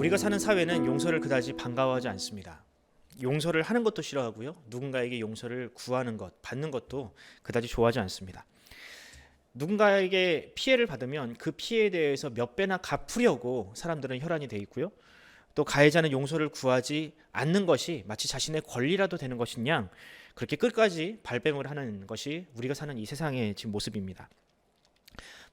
우리가 사는 사회는 용서를 그다지 반가워하지 않습니다. 용서를 하는 것도 싫어하고요. 누군가에게 용서를 구하는 것, 받는 것도 그다지 좋아하지 않습니다. 누군가에게 피해를 받으면 그 피해에 대해서 몇 배나 갚으려고 사람들은 혈안이 돼 있고요. 또 가해자는 용서를 구하지 않는 것이 마치 자신의 권리라도 되는 것인 양 그렇게 끝까지 발뺌을 하는 것이 우리가 사는 이 세상의 지금 모습입니다.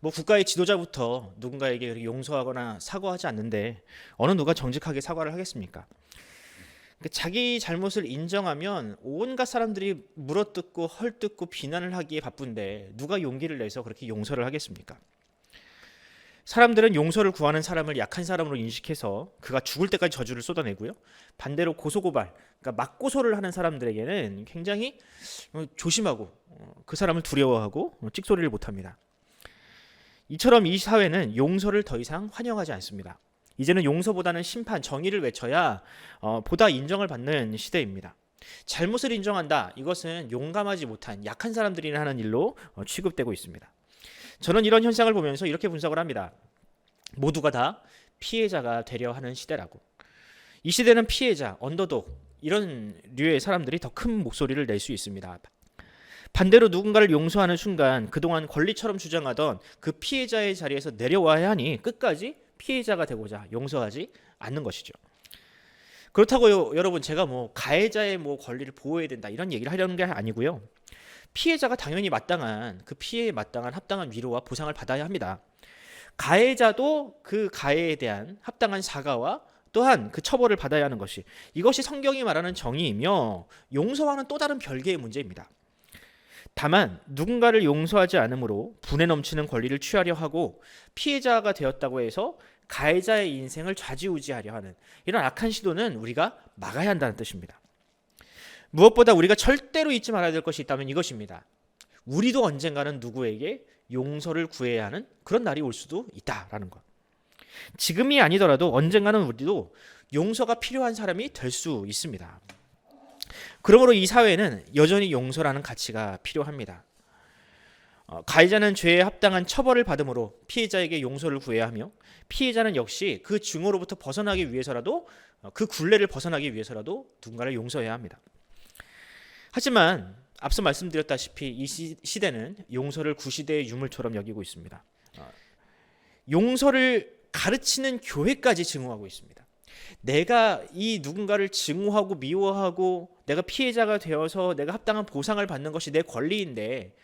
국가의 지도자부터 누군가에게 용서하거나 사과하지 않는데 어느 누가 정직하게 사과를 하겠습니까? 자기 잘못을 인정하면 온갖 사람들이 물어뜯고 헐뜯고 비난을 하기에 바쁜데 누가 용기를 내서 그렇게 용서를 하겠습니까? 사람들은 용서를 구하는 사람을 약한 사람으로 인식해서 그가 죽을 때까지 저주를 쏟아내고요. 반대로 고소고발, 그러니까 맞고소를 하는 사람들에게는 굉장히 조심하고 그 사람을 두려워하고 찍소리를 못합니다. 이처럼 이 사회는 용서를 더 이상 환영하지 않습니다. 이제는 용서보다는 심판, 정의를 외쳐야 보다 인정을 받는 시대입니다. 잘못을 인정한다. 이것은 용감하지 못한 약한 사람들이 하는 일로 취급되고 있습니다. 저는 이런 현상을 보면서 이렇게 분석을 합니다. 모두가 다 피해자가 되려 하는 시대라고. 이 시대는 피해자, 언더독 이런 류의 사람들이 더 큰 목소리를 낼 수 있습니다. 반대로 누군가를 용서하는 순간 그동안 권리처럼 주장하던 그 피해자의 자리에서 내려와야 하니 끝까지 피해자가 되고자 용서하지 않는 것이죠. 그렇다고 여러분 제가 가해자의 권리를 보호해야 된다 이런 얘기를 하려는 게 아니고요. 피해자가 당연히 마땅한 그 피해에 마땅한 합당한 위로와 보상을 받아야 합니다. 가해자도 그 가해에 대한 합당한 사과와 또한 그 처벌을 받아야 하는 것이 이것이 성경이 말하는 정의이며 용서와는 또 다른 별개의 문제입니다. 다만 누군가를 용서하지 않으므로 분에 넘치는 권리를 취하려 하고 피해자가 되었다고 해서 가해자의 인생을 좌지우지하려 하는 이런 악한 시도는 우리가 막아야 한다는 뜻입니다. 무엇보다 우리가 절대로 잊지 말아야 될 것이 있다면 이것입니다. 우리도 언젠가는 누구에게 용서를 구해야 하는 그런 날이 올 수도 있다라는 것. 지금이 아니더라도 언젠가는 우리도 용서가 필요한 사람이 될 수 있습니다. 그러므로 이 사회는 여전히 용서라는 가치가 필요합니다. 가해자는 죄에 합당한 처벌을 받음으로 피해자에게 용서를 구해야 하며 피해자는 역시 그 증오로부터 벗어나기 위해서라도 그 굴레를 벗어나기 위해서라도 누군가를 용서해야 합니다. 하지만 앞서 말씀드렸다시피 이 시대는 용서를 구시대의 유물처럼 여기고 있습니다. 용서를 가르치는 교회까지 증오하고 있습니다. 내가 이 누군가를 증오하고 미워하고 내가 피해자가 되어서 내가 합당한 보상을 받는 것이 내 권리인데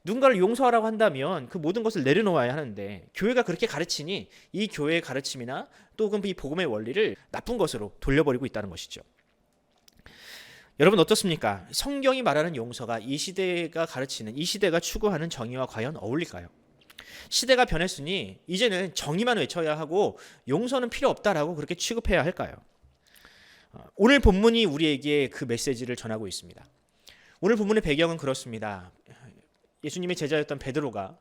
누군가를 용서하라고 한다면 그 모든 것을 내려놓아야 하는데 교회가 그렇게 가르치니 이 교회의 가르침이나 또 이 복음의 원리를 나쁜 것으로 돌려버리고 있다는 것이죠. 여러분 어떻습니까? 성경이 말하는 용서가 이 시대가 가르치는 이 시대가 추구하는 정의와 과연 어울릴까요? 시대가 변했으니 이제는 정의만 외쳐야 하고 용서는 필요 없다라고 그렇게 취급해야 할까요? 오늘 본문이 우리에게 그 메시지를 전하고 있습니다. 오늘 본문의 배경은 그렇습니다. 예수님의 제자였던 베드로가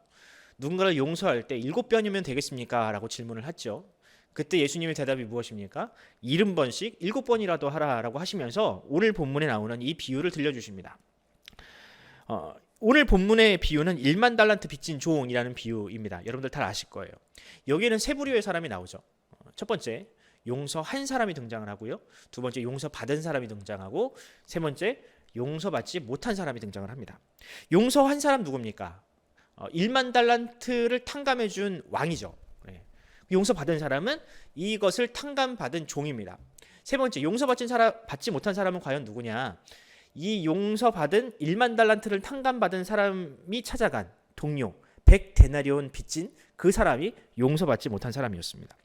누군가를 용서할 때 7번이면 되겠습니까? 라고 질문을 했죠. 그때 예수님의 대답이 무엇입니까? 70번씩 7번이라도 하라라고 하시면서 오늘 본문에 나오는 이 비유를 들려주십니다. 오늘 본문의 비유는 1만 달란트 빚진 종이라는 비유입니다. 여러분들 다 아실 거예요. 여기에는 세 부류의 사람이 나오죠. 첫 번째, 용서한 사람이 등장을 하고요. 두 번째, 용서받은 사람이 등장하고 세 번째, 용서받지 못한 사람이 등장을 합니다. 용서한 사람 누굽니까? 1만 달란트를 탕감해 준 왕이죠. 용서받은 사람은 이것을 탕감받은 종입니다. 세 번째, 받지 못한 사람은 과연 누구냐? 이 용서받은 1만 달란트를 탕감받은 사람이 찾아간 동료 100데나리온 빚진 그 사람이 용서받지 못한 사람이었습니다.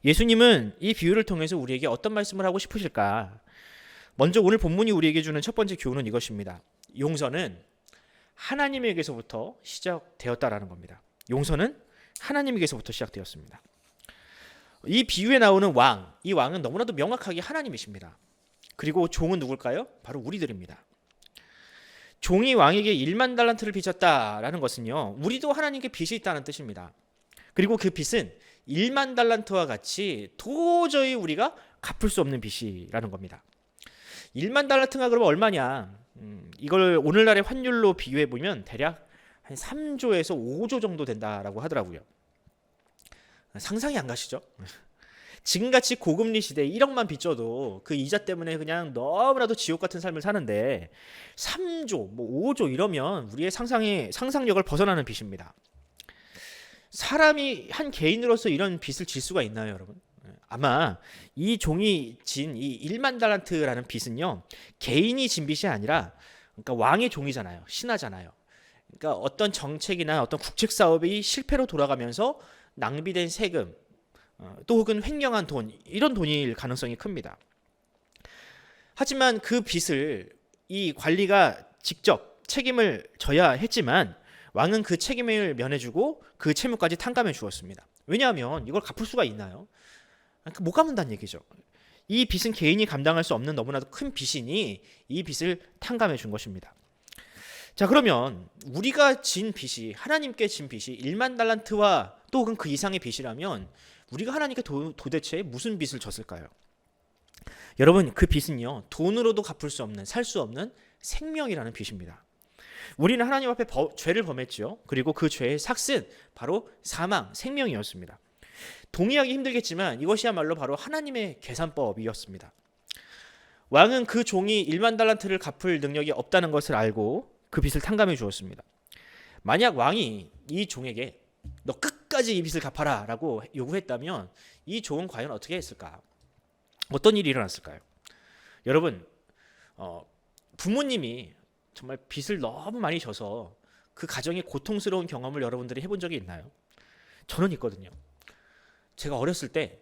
예수님은 이 비유를 통해서 우리에게 어떤 말씀을 하고 싶으실까? 먼저 오늘 본문이 우리에게 주는 첫 번째 교훈은 이것입니다. 용서는 하나님에게서부터 시작되었다라는 겁니다. 용서는 하나님에게서부터 시작되었습니다. 이 비유에 나오는 왕, 이 왕은 너무나도 명확하게 하나님이십니다. 그리고 종은 누굴까요? 바로 우리들입니다. 종이 왕에게 1만 달란트를 빚졌다라는 것은요, 우리도 하나님께 빚이 있다는 뜻입니다. 그리고 그 빚은 1만 달란트와 같이 도저히 우리가 갚을 수 없는 빚이라는 겁니다. 1만 달란트가 그러면 얼마냐? 이걸 오늘날의 환율로 비유해 보면 대략 한 3조에서 5조 정도 된다라고 하더라고요. 상상이 안 가시죠? 지금같이 고금리 시대에 1억만 빚져도 그 이자 때문에 그냥 너무나도 지옥 같은 삶을 사는데 3조, 뭐 5조 이러면 우리의 상상력을 벗어나는 빚입니다. 사람이 한 개인으로서 이런 빚을 질 수가 있나요, 여러분? 아마 이 종이 진 이 1만 달란트라는 빚은요, 개인이 진 빚이 아니라, 그러니까 왕의 종이잖아요, 신하잖아요. 그러니까 어떤 정책이나 어떤 국책 사업이 실패로 돌아가면서 낭비된 세금, 또 혹은 횡령한 돈, 이런 돈일 가능성이 큽니다. 하지만 그 빚을 이 관리가 직접 책임을 져야 했지만 왕은 그 책임을 면해주고 그 채무까지 탕감해 주었습니다. 왜냐하면 이걸 갚을 수가 있나요? 못 갚는다는 얘기죠. 이 빚은 개인이 감당할 수 없는 너무나도 큰 빚이니 이 빚을 탕감해 준 것입니다. 자, 그러면 우리가 진 빚이, 하나님께 진 빚이 1만 달란트와 또 혹은 그 이상의 빚이라면 우리가 하나님께 도대체 무슨 빚을 졌을까요? 여러분, 그 빚은요, 돈으로도 갚을 수 없는, 살 수 없는 생명이라는 빚입니다. 우리는 하나님 앞에 죄를 범했죠. 그리고 그 죄의 삭은 바로 사망, 생명이었습니다. 동의하기 힘들겠지만 이것이야말로 바로 하나님의 계산법이었습니다. 왕은 그 종이 1만 달란트를 갚을 능력이 없다는 것을 알고 그 빚을 탕감해 주었습니다. 만약 왕이 이 종에게 너 끝까지 이 빚을 갚아라 라고 요구했다면 이 종은 과연 어떻게 했을까? 어떤 일이 일어났을까요? 여러분, 부모님이 정말 빚을 너무 많이 져서 그 가정의 고통스러운 경험을 여러분들이 해본 적이 있나요? 저는 있거든요. 제가 어렸을 때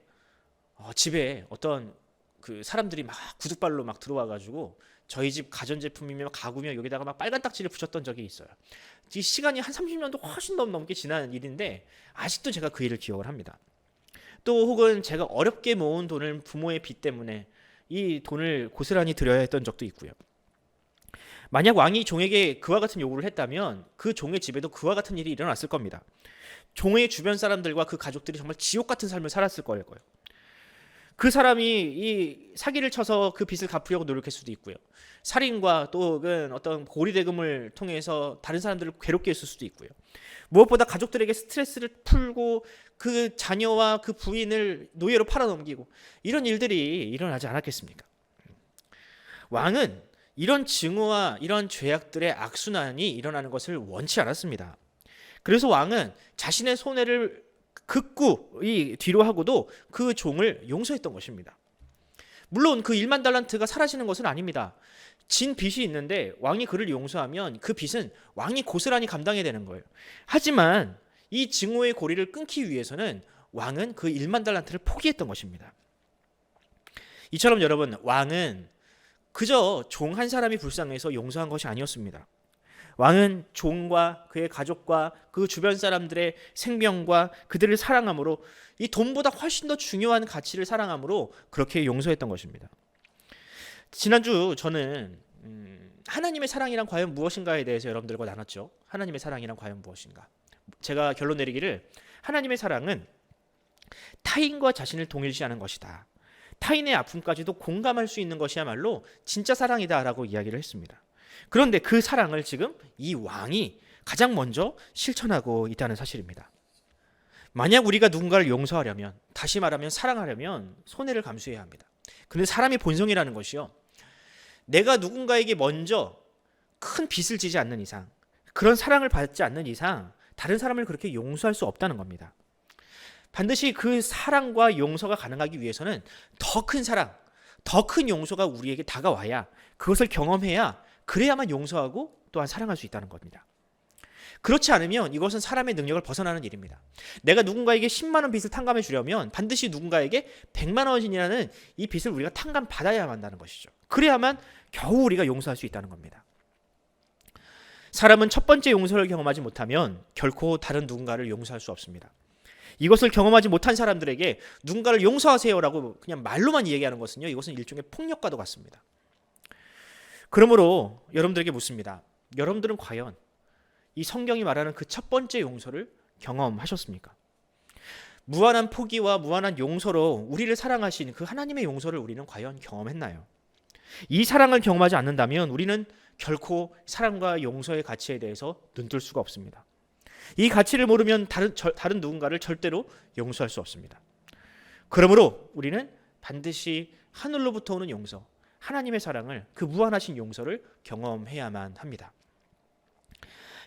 집에 어떤 그 사람들이 막 구둣발로 막 들어와가지고 저희 집 가전제품이며 가구며 여기다가 막 빨간 딱지를 붙였던 적이 있어요. 이 시간이 한 30년도 훨씬 넘게 지난 일인데 아직도 제가 그 일을 기억을 합니다. 또 혹은 제가 어렵게 모은 돈을 부모의 빚 때문에 이 돈을 고스란히 드려야 했던 적도 있고요. 만약 왕이 종에게 그와 같은 요구를 했다면 그 종의 집에도 그와 같은 일이 일어났을 겁니다. 종의 주변 사람들과 그 가족들이 정말 지옥 같은 삶을 살았을 거예요. 그 사람이 이 사기를 쳐서 그 빚을 갚으려고 노력할 수도 있고요. 살인과 또 혹은 어떤 고리대금을 통해서 다른 사람들을 괴롭게 했을 수도 있고요. 무엇보다 가족들에게 스트레스를 풀고 그 자녀와 그 부인을 노예로 팔아넘기고 이런 일들이 일어나지 않았겠습니까? 왕은 이런 증오와 이런 죄악들의 악순환이 일어나는 것을 원치 않았습니다. 그래서 왕은 자신의 손해를 극구 뒤로 하고도 그 종을 용서했던 것입니다. 물론 그 1만 달란트가 사라지는 것은 아닙니다. 진 빚이 있는데 왕이 그를 용서하면 그 빚은 왕이 고스란히 감당해야 되는 거예요. 하지만 이 증오의 고리를 끊기 위해서는 왕은 그 1만 달란트를 포기했던 것입니다. 이처럼 여러분, 왕은 그저 종 한 사람이 불쌍해서 용서한 것이 아니었습니다. 왕은 종과 그의 가족과 그 주변 사람들의 생명과 그들을 사랑함으로 이 돈보다 훨씬 더 중요한 가치를 사랑함으로 그렇게 용서했던 것입니다. 지난주 저는 하나님의 사랑이란 과연 무엇인가에 대해서 여러분들과 나눴죠. 하나님의 사랑이란 과연 무엇인가. 제가 결론 내리기를 하나님의 사랑은 타인과 자신을 동일시하는 것이다. 타인의 아픔까지도 공감할 수 있는 것이야말로 진짜 사랑이다라고 이야기를 했습니다. 그런데 그 사랑을 지금 이 왕이 가장 먼저 실천하고 있다는 사실입니다. 만약 우리가 누군가를 용서하려면, 다시 말하면 사랑하려면 손해를 감수해야 합니다. 근데 사람의 본성이라는 것이요, 내가 누군가에게 먼저 큰 빚을 지지 않는 이상, 그런 사랑을 받지 않는 이상 다른 사람을 그렇게 용서할 수 없다는 겁니다. 반드시 그 사랑과 용서가 가능하기 위해서는 더 큰 사랑, 더 큰 용서가 우리에게 다가와야, 그것을 경험해야, 그래야만 용서하고 또한 사랑할 수 있다는 겁니다. 그렇지 않으면 이것은 사람의 능력을 벗어나는 일입니다. 내가 누군가에게 10만 원 빚을 탕감해 주려면 반드시 누군가에게 100만 원이라는 이 빚을 우리가 탕감받아야만 한다는 것이죠. 그래야만 겨우 우리가 용서할 수 있다는 겁니다. 사람은 첫 번째 용서를 경험하지 못하면 결코 다른 누군가를 용서할 수 없습니다. 이것을 경험하지 못한 사람들에게 누군가를 용서하세요라고 그냥 말로만 얘기하는 것은요, 이것은 일종의 폭력과도 같습니다. 그러므로 여러분들에게 묻습니다. 여러분들은 과연 이 성경이 말하는 그 첫 번째 용서를 경험하셨습니까? 무한한 포기와 무한한 용서로 우리를 사랑하신 그 하나님의 용서를 우리는 과연 경험했나요? 이 사랑을 경험하지 않는다면 우리는 결코 사랑과 용서의 가치에 대해서 눈뜰 수가 없습니다. 이 가치를 모르면 다른 누군가를 절대로 용서할 수 없습니다. 그러므로 우리는 반드시 하늘로부터 오는 용서, 하나님의 사랑을, 그 무한하신 용서를 경험해야만 합니다.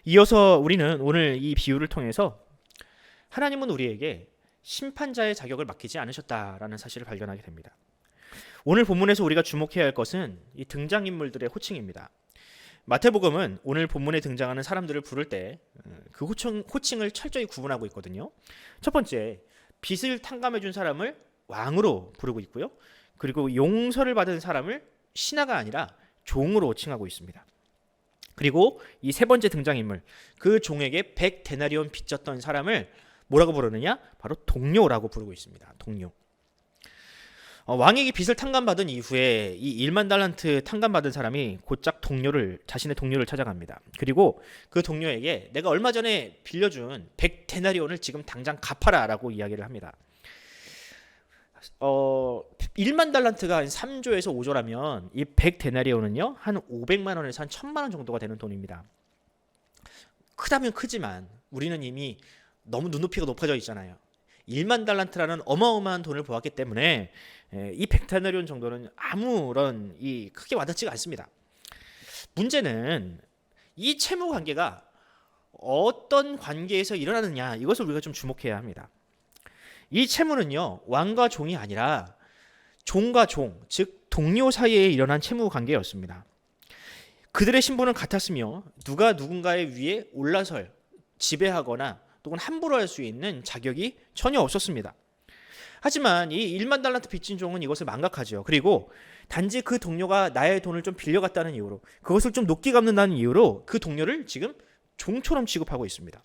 이어서 우리는 오늘 이 비유를 통해서 하나님은 우리에게 심판자의 자격을 맡기지 않으셨다라는 사실을 발견하게 됩니다. 오늘 본문에서 우리가 주목해야 할 것은 이 등장인물들의 호칭입니다. 마태복음은 오늘 본문에 등장하는 사람들을 부를 때 그 호칭을 철저히 구분하고 있거든요. 첫 번째, 빚을 탕감해 준 사람을 왕으로 부르고 있고요. 그리고 용서를 받은 사람을 신하가 아니라 종으로 칭하고 있습니다. 그리고 이 세 번째 등장인물, 그 종에게 100데나리온 빚졌던 사람을 뭐라고 부르느냐? 바로 동료라고 부르고 있습니다. 동료. 왕에게 빚을 탕감받은 이후에 이 1만 달란트 탕감받은 사람이 곧장 자신의 동료를 찾아갑니다. 그리고 그 동료에게 내가 얼마 전에 빌려준 100데나리온을 지금 당장 갚아라라고 이야기를 합니다. 1만 달란트가 한 3조에서 5조라면 이 100데나리온은요 한 500만 원에서 한 1000만 원 정도가 되는 돈입니다. 크다면 크지만 우리는 이미 너무 눈높이가 높아져 있잖아요. 1만 달란트라는 어마어마한 돈을 보았기 때문에 이 100데나리온 정도는 아무런 크게 와닿지가 않습니다. 문제는 이 채무 관계가 어떤 관계에서 일어나느냐, 이것을 우리가 좀 주목해야 합니다. 이 채무는요 왕과 종이 아니라 종과 종, 즉 동료 사이에 일어난 채무 관계였습니다. 그들의 신분은 같았으며 누가 누군가의 위에 올라설, 지배하거나 또는 함부로 할 수 있는 자격이 전혀 없었습니다. 하지만 이 1만 달란트 빚진 종은 이것을 망각하죠. 그리고 단지 그 동료가 나의 돈을 좀 빌려갔다는 이유로, 그것을 좀 높게 갚는다는 이유로 그 동료를 지금 종처럼 취급하고 있습니다.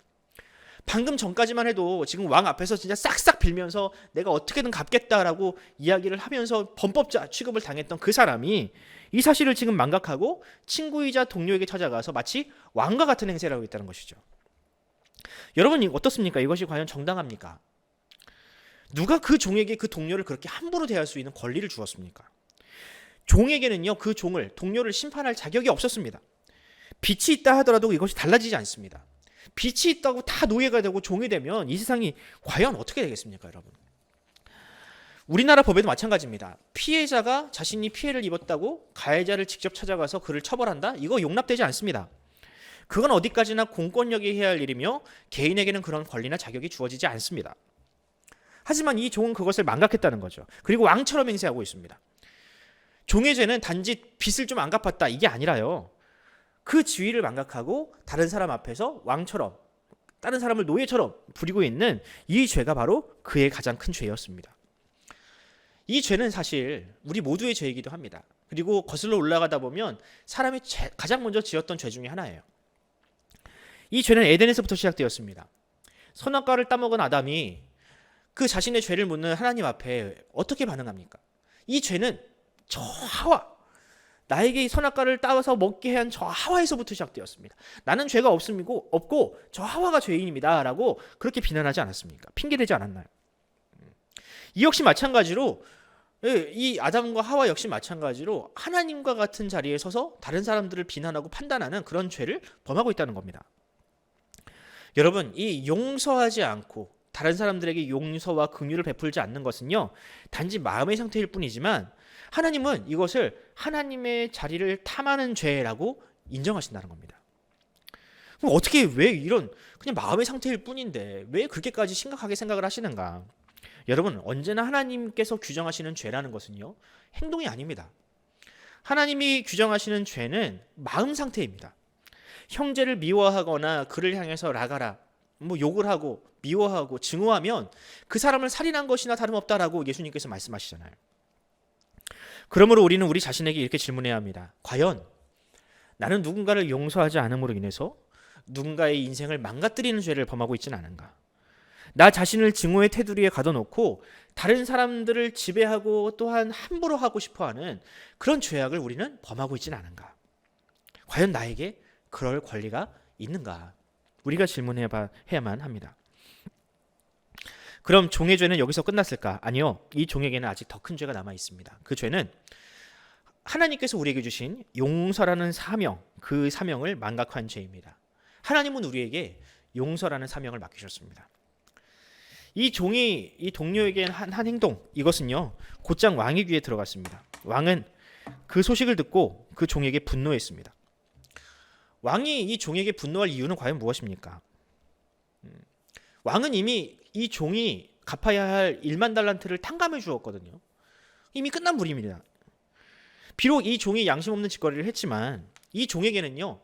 방금 전까지만 해도 지금 왕 앞에서 진짜 싹싹 빌면서 내가 어떻게든 갚겠다라고 이야기를 하면서 범법자 취급을 당했던 그 사람이 이 사실을 지금 망각하고 친구이자 동료에게 찾아가서 마치 왕과 같은 행세를 하고 있다는 것이죠. 여러분 어떻습니까? 이것이 과연 정당합니까? 누가 그 종에게 그 동료를 그렇게 함부로 대할 수 있는 권리를 주었습니까? 종에게는요 그 종을, 동료를 심판할 자격이 없었습니다. 빚이 있다 하더라도 이것이 달라지지 않습니다. 빚이 있다고 다 노예가 되고 종이 되면 이 세상이 과연 어떻게 되겠습니까, 여러분? 우리나라 법에도 마찬가지입니다. 피해자가 자신이 피해를 입었다고 가해자를 직접 찾아가서 그를 처벌한다? 이거 용납되지 않습니다. 그건 어디까지나 공권력이 해야 할 일이며 개인에게는 그런 권리나 자격이 주어지지 않습니다. 하지만 이 종은 그것을 망각했다는 거죠. 그리고 왕처럼 행세하고 있습니다. 종의 죄는 단지 빚을 좀 안 갚았다 이게 아니라요, 그 지위를 망각하고 다른 사람 앞에서 왕처럼, 다른 사람을 노예처럼 부리고 있는 이 죄가 바로 그의 가장 큰 죄였습니다. 이 죄는 사실 우리 모두의 죄이기도 합니다. 그리고 거슬러 올라가다 보면 사람이 가장 먼저 지었던 죄 중에 하나예요. 이 죄는 에덴에서부터 시작되었습니다. 선악과를 따먹은 아담이 그 자신의 죄를 묻는 하나님 앞에 어떻게 반응합니까? 이 죄는 저 하와, 나에게 이 선악과를 따서 먹게 한 저 하와에서부터 시작되었습니다. 나는 죄가 없고 저 하와가 죄인입니다 라고 그렇게 비난하지 않았습니까? 핑계대지 않았나요? 이 역시 마찬가지로, 이 아담과 하와 역시 마찬가지로 하나님과 같은 자리에 서서 다른 사람들을 비난하고 판단하는 그런 죄를 범하고 있다는 겁니다. 여러분, 이 용서하지 않고 다른 사람들에게 용서와 긍휼을 베풀지 않는 것은요 단지 마음의 상태일 뿐이지만 하나님은 이것을 하나님의 자리를 탐하는 죄라고 인정하신다는 겁니다. 그럼 어떻게, 왜 이런 그냥 마음의 상태일 뿐인데 왜 그렇게까지 심각하게 생각을 하시는가? 여러분, 언제나 하나님께서 규정하시는 죄라는 것은요 행동이 아닙니다. 하나님이 규정하시는 죄는 마음 상태입니다. 형제를 미워하거나 그를 향해서 라가라, 욕을 하고 미워하고 증오하면 그 사람을 살인한 것이나 다름없다라고 예수님께서 말씀하시잖아요. 그러므로 우리는 우리 자신에게 이렇게 질문해야 합니다. 과연 나는 누군가를 용서하지 않음으로 인해서 누군가의 인생을 망가뜨리는 죄를 범하고 있지는 않은가? 나 자신을 증오의 테두리에 가둬놓고 다른 사람들을 지배하고 또한 함부로 하고 싶어하는 그런 죄악을 우리는 범하고 있지는 않은가? 과연 나에게 그럴 권리가 있는가? 우리가 질문해야만 합니다. 그럼 종의 죄는 여기서 끝났을까? 아니요. 이 종에게는 아직 더 큰 죄가 남아 있습니다. 그 죄는 하나님께서 우리에게 주신 용서라는 사명, 그 사명을 망각한 죄입니다. 하나님은 우리에게 용서라는 사명을 맡기셨습니다. 이 종이 이 동료에게 한 행동, 이것은요 곧장 왕의 귀에 들어갔습니다. 왕은 그 소식을 듣고 그 종에게 분노했습니다. 왕이 이 종에게 분노할 이유는 과연 무엇입니까? 왕은 이미 이 종이 갚아야 할 1만 달란트를 탕감해 주었거든요. 이미 끝난 물입니다. 비록 이 종이 양심 없는 짓거리를 했지만 이 종에게는요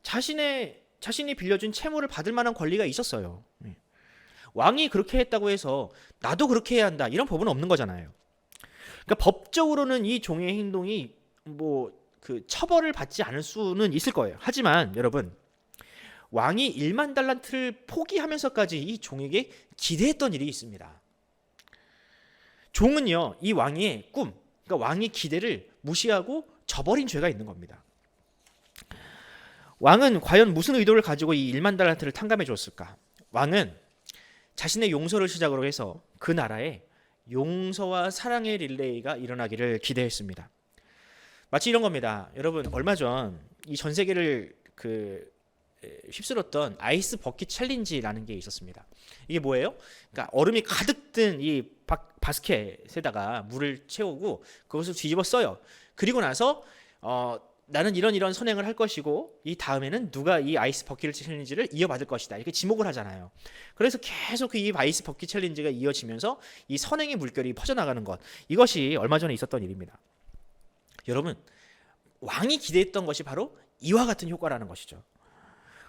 자신이 빌려준 채무를 받을 만한 권리가 있었어요. 왕이 그렇게 했다고 해서 나도 그렇게 해야 한다 이런 법은 없는 거잖아요. 그러니까 법적으로는 이 종의 행동이 그 처벌을 받지 않을 수는 있을 거예요. 하지만 여러분, 왕이 1만 달란트를 포기하면서까지 이 종에게 기대했던 일이 있습니다. 종은요 이 왕의 꿈, 그러니까 왕의 기대를 무시하고 저버린 죄가 있는 겁니다. 왕은 과연 무슨 의도를 가지고 이 1만 달란트를 탕감해 줬을까? 왕은 자신의 용서를 시작으로 해서 그 나라에 용서와 사랑의 릴레이가 일어나기를 기대했습니다. 마치 이런 겁니다. 여러분, 얼마 전 이 전 세계를 휩쓸었던 아이스 버킷 챌린지라는 게 있었습니다. 이게 뭐예요? 그러니까 얼음이 가득 든 이 바스켓에다가 물을 채우고 그것을 뒤집어 써요. 그리고 나서 나는 이런 선행을 할 것이고 이 다음에는 누가 이 아이스 버킷 챌린지를 이어받을 것이다. 이렇게 지목을 하잖아요. 그래서 계속 이 아이스 버킷 챌린지가 이어지면서 이 선행의 물결이 퍼져나가는 것. 이것이 얼마 전에 있었던 일입니다. 여러분, 왕이 기대했던 것이 바로 이와 같은 효과라는 것이죠.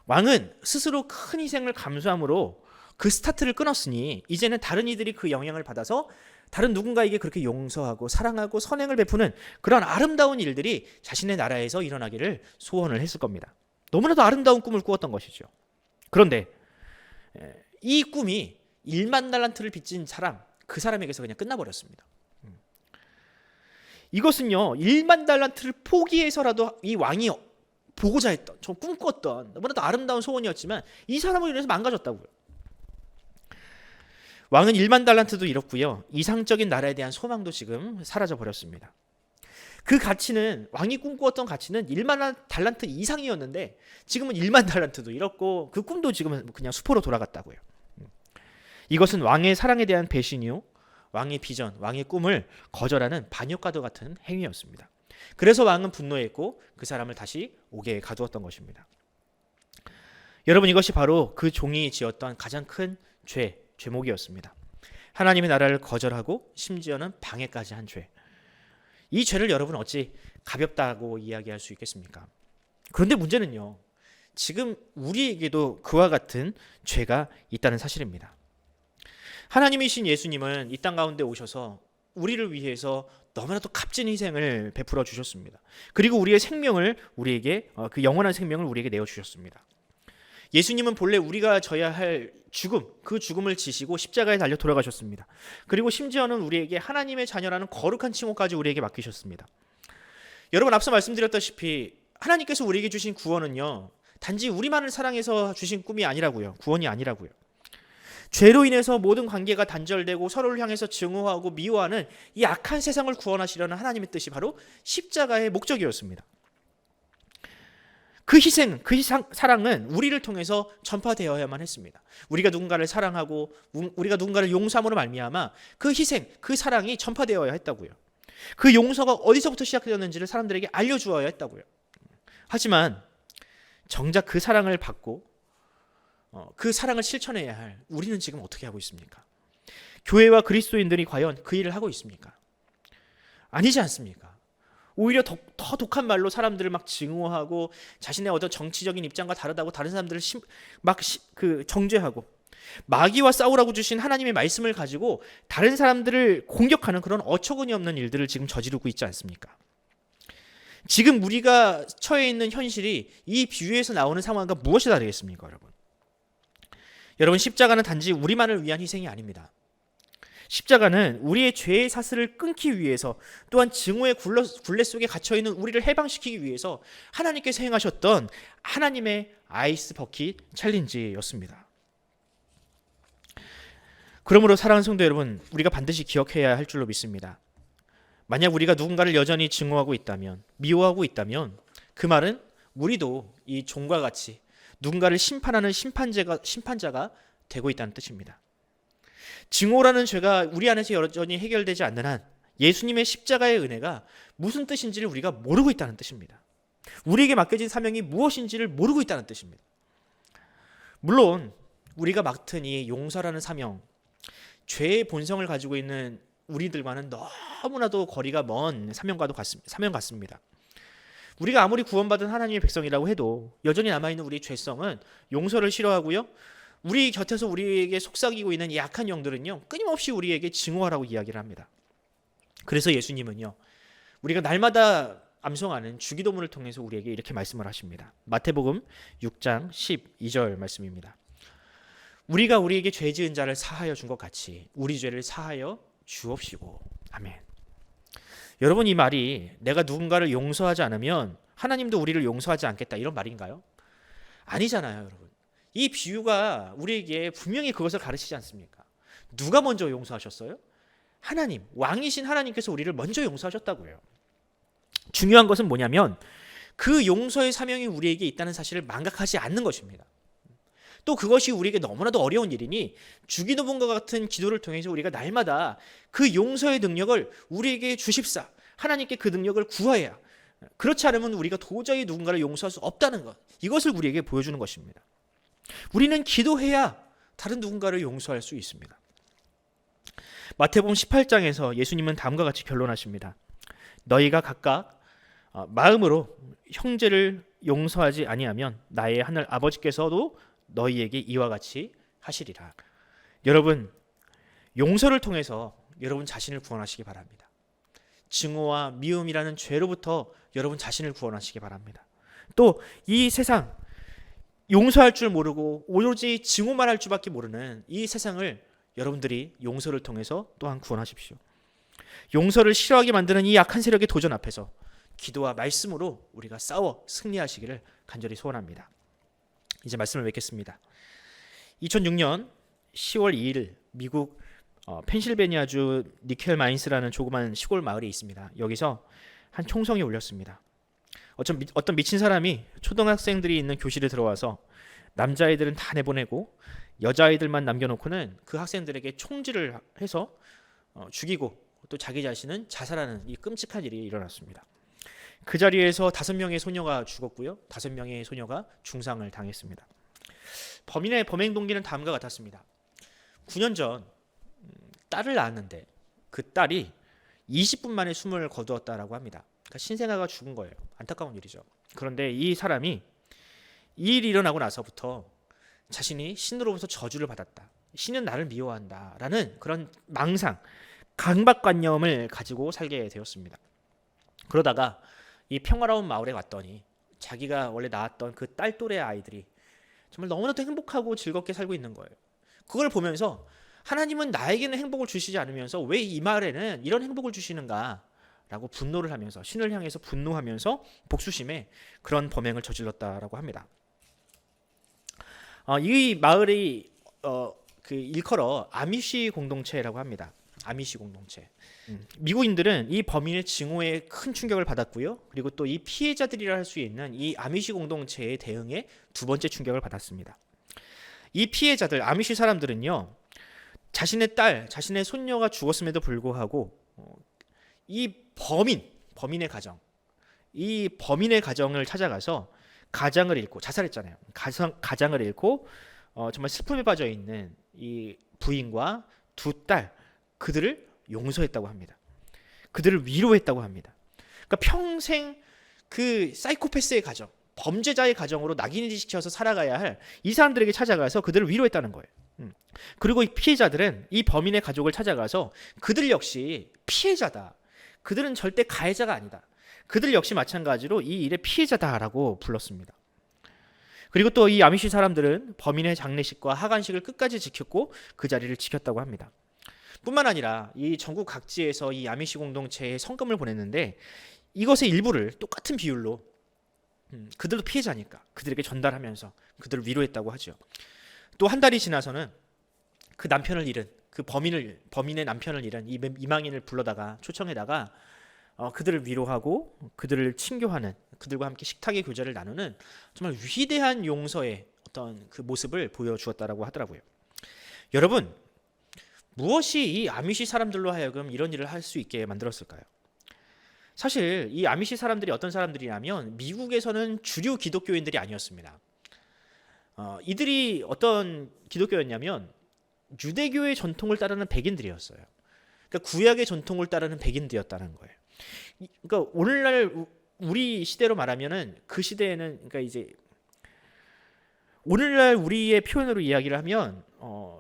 왕은 스스로 큰 희생을 감수함으로 그 스타트를 끊었으니 이제는 다른 이들이 그 영향을 받아서 다른 누군가에게 그렇게 용서하고 사랑하고 선행을 베푸는 그런 아름다운 일들이 자신의 나라에서 일어나기를 소원을 했을 겁니다. 너무나도 아름다운 꿈을 꾸었던 것이죠. 그런데 이 꿈이 1만 달란트를 빚진 사람, 그 사람에게서 그냥 끝나버렸습니다. 이것은요 1만 달란트를 포기해서라도 이 왕이 보고자 했던, 저 꿈꿨던 너무나도 아름다운 소원이었지만 이 사람으로 인해서 망가졌다고요. 왕은 1만 달란트도 잃었고요. 이상적인 나라에 대한 소망도 지금 사라져 버렸습니다. 그 가치는, 왕이 꿈꾸었던 가치는 1만 달란트 이상이었는데 지금은 1만 달란트도 잃었고 그 꿈도 지금은 그냥 수포로 돌아갔다고요. 이것은 왕의 사랑에 대한 배신이요, 왕의 비전, 왕의 꿈을 거절하는 반역과도 같은 행위였습니다. 그래서 왕은 분노했고 그 사람을 다시 옥에 가두었던 것입니다. 여러분, 이것이 바로 그 종이 지었던 가장 큰 죄목이었습니다. 하나님의 나라를 거절하고 심지어는 방해까지 한 죄. 이 죄를 여러분 어찌 가볍다고 이야기할 수 있겠습니까? 그런데 문제는요, 지금 우리에게도 그와 같은 죄가 있다는 사실입니다. 하나님이신 예수님은 이 땅 가운데 오셔서 우리를 위해서 너무나도 값진 희생을 베풀어 주셨습니다. 그리고 우리의 생명을 우리에게, 그 영원한 생명을 우리에게 내어 주셨습니다. 예수님은 본래 우리가 져야 할 죽음, 그 죽음을 지시고 십자가에 달려 돌아가셨습니다. 그리고 심지어는 우리에게 하나님의 자녀라는 거룩한 칭호까지 우리에게 맡기셨습니다. 여러분, 앞서 말씀드렸다시피 하나님께서 우리에게 주신 구원은요, 단지 우리만을 사랑해서 주신 꿈이 아니라고요. 구원이 아니라고요. 죄로 인해서 모든 관계가 단절되고 서로를 향해서 증오하고 미워하는 이 악한 세상을 구원하시려는 하나님의 뜻이 바로 십자가의 목적이었습니다. 그 희생, 그 사랑은 우리를 통해서 전파되어야만 했습니다. 우리가 누군가를 사랑하고 우리가 누군가를 용서함으로 말미암아 그 희생, 그 사랑이 전파되어야 했다고요. 그 용서가 어디서부터 시작되었는지를 사람들에게 알려주어야 했다고요. 하지만 정작 그 사랑을 받고 그 사랑을 실천해야 할 우리는 지금 어떻게 하고 있습니까? 교회와 그리스도인들이 과연 그 일을 하고 있습니까? 아니지 않습니까? 오히려 더 독한 말로 사람들을 막 증오하고 자신의 어떤 정치적인 입장과 다르다고 다른 사람들을 정죄하고 마귀와 싸우라고 주신 하나님의 말씀을 가지고 다른 사람들을 공격하는 그런 어처구니 없는 일들을 지금 저지르고 있지 않습니까? 지금 우리가 처해 있는 현실이 이 비유에서 나오는 상황과 무엇이 다르겠습니까, 여러분? 여러분, 십자가는 단지 우리만을 위한 희생이 아닙니다. 십자가는 우리의 죄의 사슬을 끊기 위해서, 또한 증오의 굴레 속에 갇혀있는 우리를 해방시키기 위해서 하나님께서 행하셨던 하나님의 아이스 버킷 챌린지였습니다. 그러므로 사랑하는 성도 여러분, 우리가 반드시 기억해야 할 줄로 믿습니다. 만약 우리가 누군가를 여전히 증오하고 있다면, 미워하고 있다면, 그 말은 우리도 이 종과 같이 누군가를 심판하는 심판자가 되고 있다는 뜻입니다. 증오라는 죄가 우리 안에서 여전히 해결되지 않는 한 예수님의 십자가의 은혜가 무슨 뜻인지를 우리가 모르고 있다는 뜻입니다. 우리에게 맡겨진 사명이 무엇인지를 모르고 있다는 뜻입니다. 물론 우리가 맡은 이 용서라는 사명, 죄의 본성을 가지고 있는 우리들과는 너무나도 거리가 먼 사명 같습니다. 우리가 아무리 구원받은 하나님의 백성이라고 해도 여전히 남아있는 우리의 죄성은 용서를 싫어하고요, 우리 곁에서 우리에게 속삭이고 있는 이 약한 영들은요, 끊임없이 우리에게 증오하라고 이야기를 합니다. 그래서 예수님은요, 우리가 날마다 암송하는 주기도문을 통해서 우리에게 이렇게 말씀을 하십니다. 마태복음 6장 12절 말씀입니다. 우리가 우리에게 죄 지은 자를 사하여 준 것 같이 우리 죄를 사하여 주옵시고. 아멘. 여러분, 이 말이 내가 누군가를 용서하지 않으면 하나님도 우리를 용서하지 않겠다, 이런 말인가요? 아니잖아요, 여러분. 이 비유가 우리에게 분명히 그것을 가르치지 않습니까? 누가 먼저 용서하셨어요? 하나님, 왕이신 하나님께서 우리를 먼저 용서하셨다고요. 중요한 것은 뭐냐면 그 용서의 사명이 우리에게 있다는 사실을 망각하지 않는 것입니다. 또 그것이 우리에게 너무나도 어려운 일이니 주기도문과 같은 기도를 통해서 우리가 날마다 그 용서의 능력을 우리에게 주십사, 하나님께 그 능력을 구하여야, 그렇지 않으면 우리가 도저히 누군가를 용서할 수 없다는 것, 이것을 우리에게 보여주는 것입니다. 우리는 기도해야 다른 누군가를 용서할 수 있습니다. 마태복음 18장에서 예수님은 다음과 같이 결론하십니다. 너희가 각각 마음으로 형제를 용서하지 아니하면 나의 하늘 아버지께서도 너희에게 이와 같이 하시리라. 여러분, 용서를 통해서 여러분 자신을 구원하시기 바랍니다. 증오와 미움이라는 죄로부터 여러분 자신을 구원하시기 바랍니다. 또 이 세상, 용서할 줄 모르고 오로지 증오만 할 줄밖에 모르는 이 세상을 여러분들이 용서를 통해서 또한 구원하십시오. 용서를 싫어하게 만드는 이 약한 세력의 도전 앞에서 기도와 말씀으로 우리가 싸워 승리하시기를 간절히 소원합니다. 이제 말씀을 맺겠습니다. 2006년 10월 2일 미국 펜실베니아주 니켈마인스라는 조그만 시골 마을이 있습니다. 여기서 한 총성이 울렸습니다. 어떤 미친 사람이 초등학생들이 있는 교실에 들어와서 남자아이들은 다 내보내고 여자아이들만 남겨놓고는 그 학생들에게 총질을 해서 죽이고 또 자기 자신은 자살하는 이 끔찍한 일이 일어났습니다. 그 자리에서 5명의 소녀가 죽었고요, 5명의 소녀가 중상을 당했습니다. 범인의 범행 동기는 다음과 같았습니다. 9년 전 딸을 낳았는데 그 딸이 20분 만에 숨을 거두었다라고 합니다. 그러니까 신생아가 죽은 거예요. 안타까운 일이죠. 그런데 이 사람이 이 일이 일어나고 나서부터 자신이 신으로부터 저주를 받았다, 신은 나를 미워한다라는 그런 망상, 강박관념을 가지고 살게 되었습니다. 그러다가 이 평화로운 마을에 왔더니 자기가 원래 낳았던 그 딸 또래 아이들이 정말 너무나도 행복하고 즐겁게 살고 있는 거예요. 그걸 보면서 하나님은 나에게는 행복을 주시지 않으면서 왜 이 마을에는 이런 행복을 주시는가 라고 분노를 하면서, 신을 향해서 분노하면서 복수심에 그런 범행을 저질렀다라고 합니다. 이 마을이 그 일컬어 아미시 공동체라고 합니다. 아미시 공동체. 미국인들은 이 범인의 증오에 큰 충격을 받았고요, 그리고 또 이 피해자들이라 할 수 있는 이 아미시 공동체의 대응에 두 번째 충격을 받았습니다. 이 피해자들, 아미시 사람들은요, 자신의 딸, 자신의 손녀가 죽었음에도 불구하고 이 범인의 가정, 이 범인의 가정을 찾아가서 가장을 잃고 자살했잖아요. 가장을 잃고 정말 슬픔에 빠져 있는 이 부인과 두 딸, 그들을 용서했다고 합니다. 그들을 위로했다고 합니다. 그러니까 평생 그 사이코패스의 가정, 범죄자의 가정으로 낙인이 시켜서 살아가야 할 이 사람들에게 찾아가서 그들을 위로했다는 거예요. 그리고 이 피해자들은 이 범인의 가족을 찾아가서 그들 역시 피해자다, 그들은 절대 가해자가 아니다, 그들 역시 마찬가지로 이 일의 피해자다라고 불렀습니다. 그리고 또 이 아미시 사람들은 범인의 장례식과 하관식을 끝까지 지켰고 그 자리를 지켰다고 합니다. 뿐만 아니라 이 전국 각지에서 이 아미시 공동체에 성금을 보냈는데 이것의 일부를 똑같은 비율로 그들도 피해자니까 그들에게 전달하면서 그들을 위로했다고 하죠. 또 한 달이 지나서는 그 남편을 잃은, 그 범인의 남편을 잃은 이 이망인을 불러다가 초청해다가 그들을 위로하고 그들을 친교하는, 그들과 함께 식탁의 교제를 나누는 정말 위대한 용서의 어떤 그 모습을 보여주었다라고 하더라고요. 여러분, 무엇이 이 아미시 사람들로 하여금 이런 일을 할 수 있게 만들었을까요? 사실 이 아미시 사람들이 어떤 사람들이냐면 미국에서는 주류 기독교인들이 아니었습니다. 이들이 어떤 기독교였냐면 유대교의 전통을 따르는 백인들이었어요. 그러니까 구약의 전통을 따르는 백인들이었다는 거예요. 그러니까 오늘날 우리 시대로 말하면은 그 시대에는 그러니까 이제 오늘날 우리의 표현으로 이야기를 하면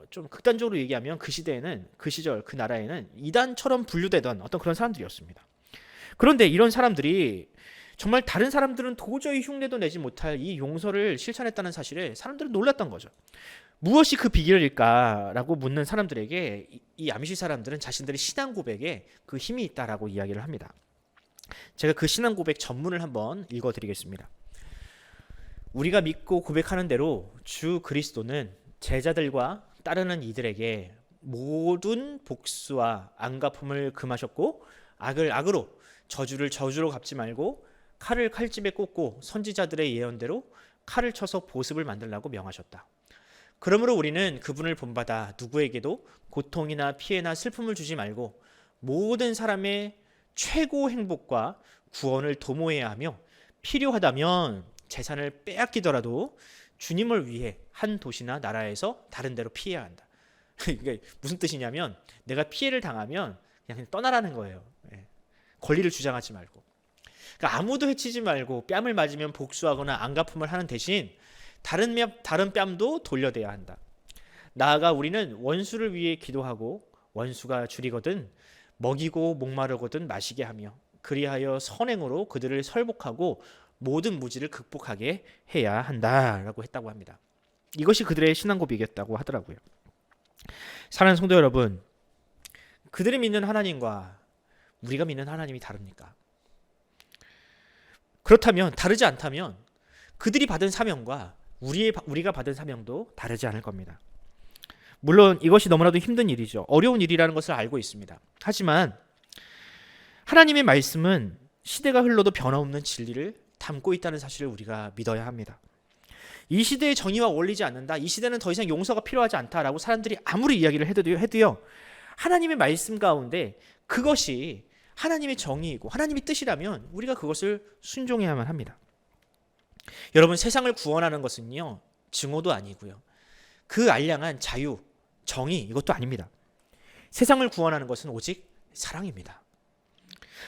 좀 극단적으로 얘기하면 그 시대에는 그 시절 그 나라에는 이단처럼 분류되던 어떤 그런 사람들이었습니다. 그런데 이런 사람들이 정말 다른 사람들은 도저히 흉내도 내지 못할 이 용서를 실천했다는 사실에 사람들은 놀랐던 거죠. 무엇이 그 비결일까라고 묻는 사람들에게 이 아미시 사람들은 자신들의 신앙 고백에 그 힘이 있다라고 이야기를 합니다. 제가 그 신앙 고백 전문을 한번 읽어드리겠습니다. 우리가 믿고 고백하는 대로 주 그리스도는 제자들과 따르는 이들에게 모든 복수와 안갚음을 금하셨고 악을 악으로 저주를 저주로 갚지 말고 칼을 칼집에 꽂고 선지자들의 예언대로 칼을 쳐서 보습을 만들라고 명하셨다. 그러므로 우리는 그분을 본받아 누구에게도 고통이나 피해나 슬픔을 주지 말고 모든 사람의 최고 행복과 구원을 도모해야 하며 필요하다면 재산을 빼앗기더라도 주님을 위해 한 도시나 나라에서 다른 데로 피해야 한다. 이게 무슨 뜻이냐면 내가 피해를 당하면 그냥 떠나라는 거예요. 권리를 주장하지 말고. 그러니까 아무도 해치지 말고 뺨을 맞으면 복수하거나 안갚음을 하는 대신 다른 뺨도 돌려대야 한다. 나아가 우리는 원수를 위해 기도하고 원수가 줄이거든 먹이고 목마르거든 마시게 하며 그리하여 선행으로 그들을 설복하고 모든 무지를 극복하게 해야 한다라고 했다고 합니다. 이것이 그들의 신앙 고백이었다고 하더라고요. 사랑하는 성도 여러분, 그들이 믿는 하나님과 우리가 믿는 하나님이 다릅니까? 그렇다면 다르지 않다면 그들이 받은 사명과 우리가 받은 사명도 다르지 않을 겁니다. 물론 이것이 너무나도 힘든 일이죠. 어려운 일이라는 것을 알고 있습니다. 하지만 하나님의 말씀은 시대가 흘러도 변함없는 진리를 담고 있다는 사실을 우리가 믿어야 합니다. 이 시대의 정의와 어울리지 않는다. 이 시대는 더 이상 용서가 필요하지 않다라고 사람들이 아무리 이야기를 해도요. 하나님의 말씀 가운데 그것이 하나님의 정의이고 하나님의 뜻이라면 우리가 그것을 순종해야만 합니다. 여러분, 세상을 구원하는 것은요, 증오도 아니고요. 그 알량한 자유, 정의 이것도 아닙니다. 세상을 구원하는 것은 오직 사랑입니다.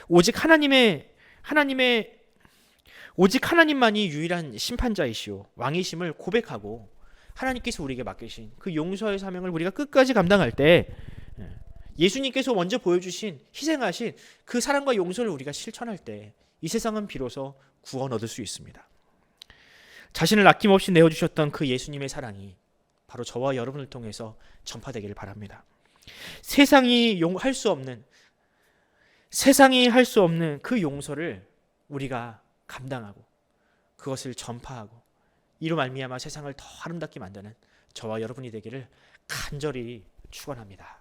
오직 하나님만이 유일한 심판자이시오 왕이심을 고백하고 하나님께서 우리에게 맡기신 그 용서의 사명을 우리가 끝까지 감당할 때 예수님께서 먼저 보여주신 희생하신 그 사랑과 용서를 우리가 실천할 때 이 세상은 비로소 구원 얻을 수 있습니다. 자신을 아낌없이 내어주셨던 그 예수님의 사랑이 바로 저와 여러분을 통해서 전파되기를 바랍니다. 세상이 할 수 없는 그 용서를 우리가 감당하고 그것을 전파하고 이로 말미암아 세상을 더 아름답게 만드는 저와 여러분이 되기를 간절히 축원합니다.